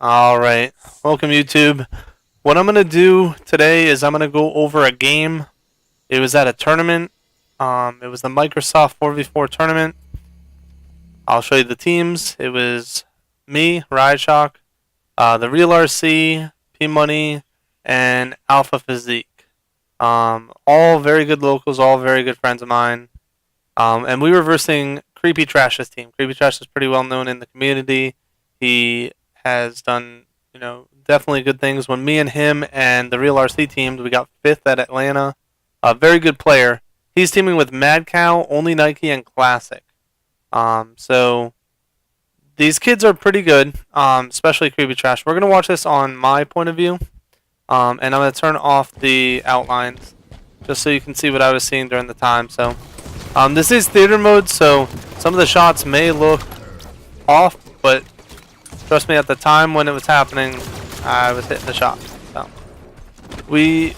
Alright, welcome YouTube. What I'm going to do today is I'm going to go over a game. It was at a tournament. It was the Microsoft 4v4 tournament. I'll show you the teams. It was me, Riot Shock, the Real RC, P-Money, and Alpha Physique. All very good locals, all very good friends of mine. And we were versing Creepy Trash's team. Creepy Trash is pretty well known in the community. He has done, definitely good things. When me and him and the Real RC teamed, we got 5th at Atlanta. A very good player. He's teaming with Mad Cow, Only Nike, and Classic. So these kids are pretty good, especially Creepy Trash. We're going to watch this on my point of view, and I'm going to turn off the outlines just so you can see what I was seeing during the time. So this is theater mode, so some of the shots may look off, but trust me, at the time when it was happening, I was hitting the shot. So we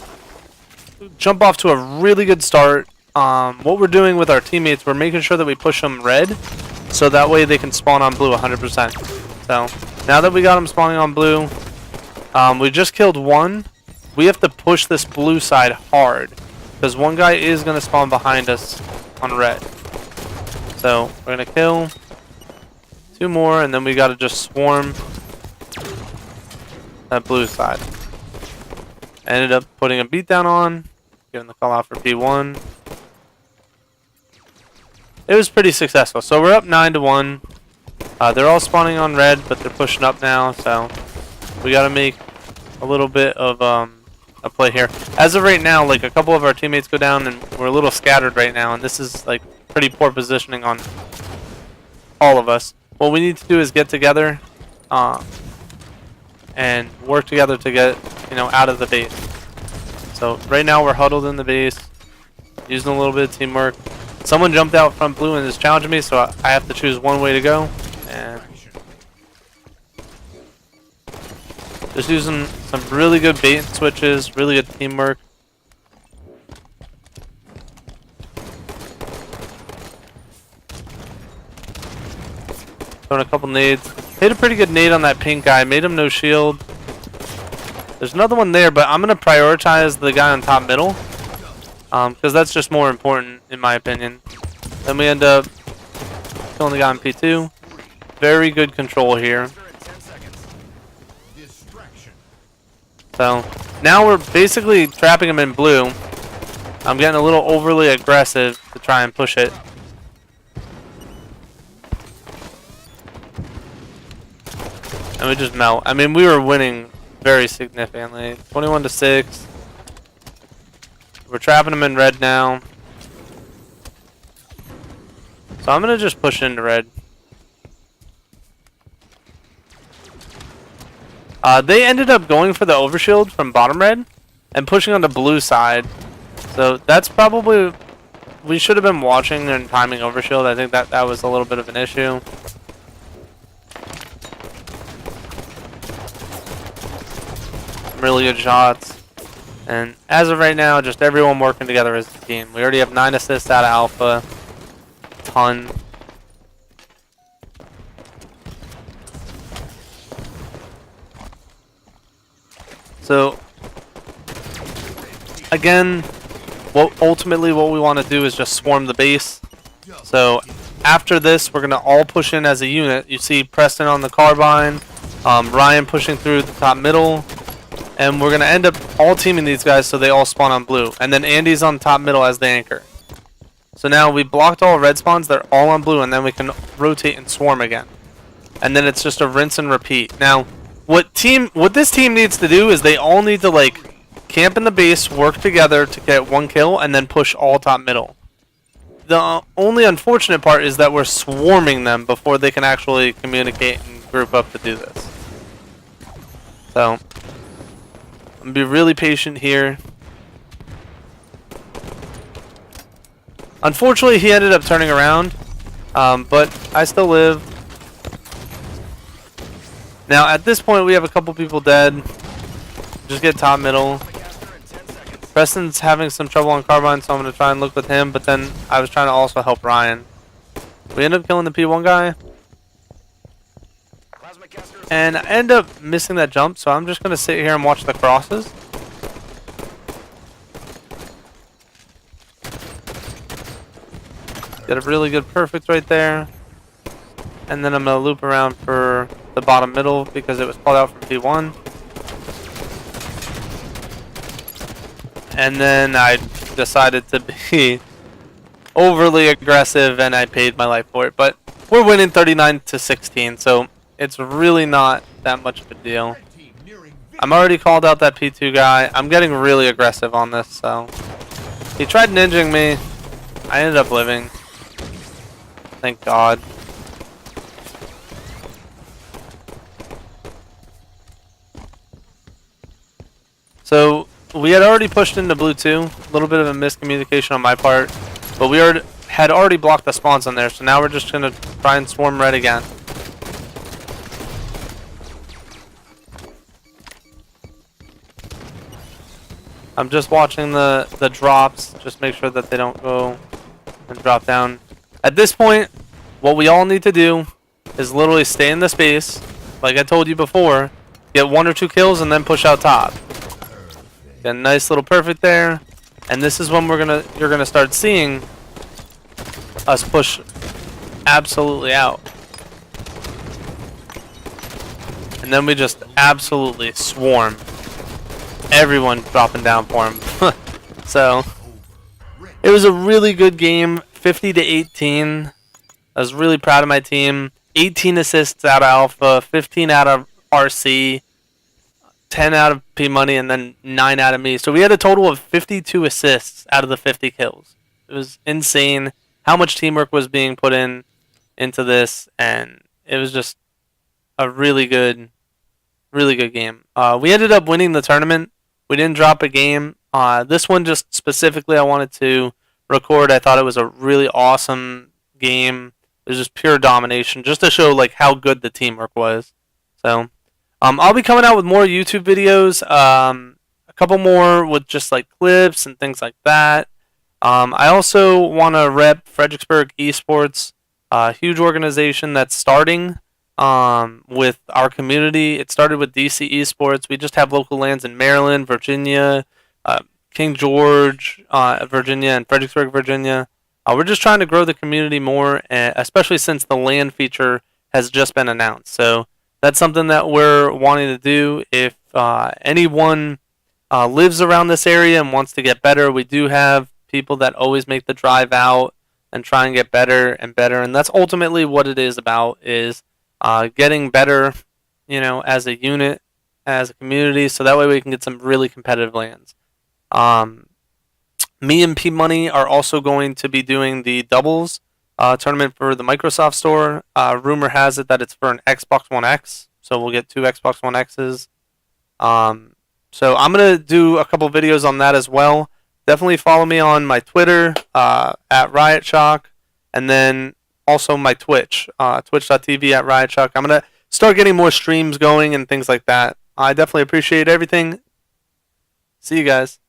jump off to a really good start. What we're doing with our teammates, we're making sure that we push them red, so that way they can spawn on blue 100%. So now that we got them spawning on blue, we just killed one. We have to push this blue side hard, because one guy is going to spawn behind us on red. So we're going to kill 2 more, and then we got to just swarm that blue side. Ended up putting a beatdown on, giving the call out for P1. It was pretty successful. So we're up 9-1. They're all spawning on red, but they're pushing up now. So we got to make a little bit of a play here. As of right now, like a couple of our teammates go down, and we're a little scattered right now. And this is like pretty poor positioning on all of us. What we need to do is get together and work together to get out of the base. So right now we're huddled in the base, using a little bit of teamwork. Someone jumped out from blue and is challenging me, so I have to choose one way to go. And just using some really good bait and switches, really good teamwork. Throwing a couple nades. Hit a pretty good nade on that pink guy. Made him no shield. There's another one there, but I'm going to prioritize the guy on top middle. Because that's just more important, in my opinion. Then we end up killing the guy on P2. Very good control here. So, now we're basically trapping him in blue. I'm getting a little overly aggressive to try and push it. And we just melt. I mean, we were winning very significantly. 21-6. We're trapping them in red now. So I'm going to just push into red. They ended up going for the overshield from bottom red and pushing on the blue side. So that's probably... We should have been watching and timing overshield. I think that was a little bit of an issue. Really good shots. And as of right now, just everyone working together as a team. We already have 9 assists out of Alpha. Ton. So, again, ultimately what we want to do is just swarm the base. So, after this, we're going to all push in as a unit. You see Preston on the carbine, Ryan pushing through the top middle. And we're going to end up all teaming these guys so they all spawn on blue. And then Andy's on top middle as the anchor. So now we blocked all red spawns. They're all on blue. And then we can rotate and swarm again. And then it's just a rinse and repeat. Now, what this team needs to do is they all need to, like, camp in the base, work together to get 1 kill, and then push all top middle. The only unfortunate part is that we're swarming them before they can actually communicate and group up to do this. So... I'm going to be really patient here. Unfortunately, he ended up turning around, but I still live. Now, at this point, we have a couple people dead. Just get top middle. Preston's having some trouble on carbine, so I'm going to try and look with him, but then I was trying to also help Ryan. We end up killing the P1 guy. And I end up missing that jump, so I'm just going to sit here and watch the crosses. Get a really good perfect right there. And then I'm going to loop around for the bottom middle because it was called out from P1. And then I decided to be overly aggressive and I paid my life for it. But we're winning 39-16, so it's really not that much of a deal. I'm already called out that P2 guy. I'm getting really aggressive on this, so he tried ninjing me. I ended up living. Thank God. So we had already pushed into blue 2. A little bit of a miscommunication on my part, but we had already blocked the spawns on there. So now we're just gonna try and swarm red again. I'm just watching the drops, just make sure that they don't go and drop down. At this point, what we all need to do is literally stay in the space, like I told you before, get 1 or 2 kills and then push out top. Get a nice little perfect there, and this is when you're gonna start seeing us push absolutely out. And then we just absolutely swarm. Everyone dropping down for him. So it was a really good game, 50-18. I was really proud of my team. 18 assists out of Alpha, 15 out of RC, 10 out of P Money, and then 9 out of me. So we had a total of 52 assists out of the 50 kills. It was insane how much teamwork was being put into this, and it was just a really good game. We ended up winning the tournament. We didn't drop a game. This one just specifically I wanted to record. I thought it was a really awesome game. It was just pure domination, just to show like how good the teamwork was. So I'll be coming out with more YouTube videos, a couple more with just like clips and things like that. I also want to rep Fredericksburg Esports, a huge organization that's starting with our community. It started with DC Esports. We just have local lands in Maryland, Virginia, King George, Virginia, and Fredericksburg, Virginia. We're just trying to grow the community more, especially since the land feature has just been announced. So that's something that we're wanting to do. If anyone lives around this area and wants to get better, we do have people that always make the drive out and try and get better and better. And that's ultimately what it is about, is getting better, as a unit, as a community, so that way we can get some really competitive lands. Me and P Money are also going to be doing the doubles tournament for the Microsoft Store. Rumor has it that it's for an Xbox One X, so we'll get 2 Xbox One X's. So I'm going to do a couple videos on that as well. Definitely follow me on my Twitter, at Riot Shock, and then also my Twitch, twitch.tv at Riot Shock. I'm going to start getting more streams going and things like that. I definitely appreciate everything. See you guys.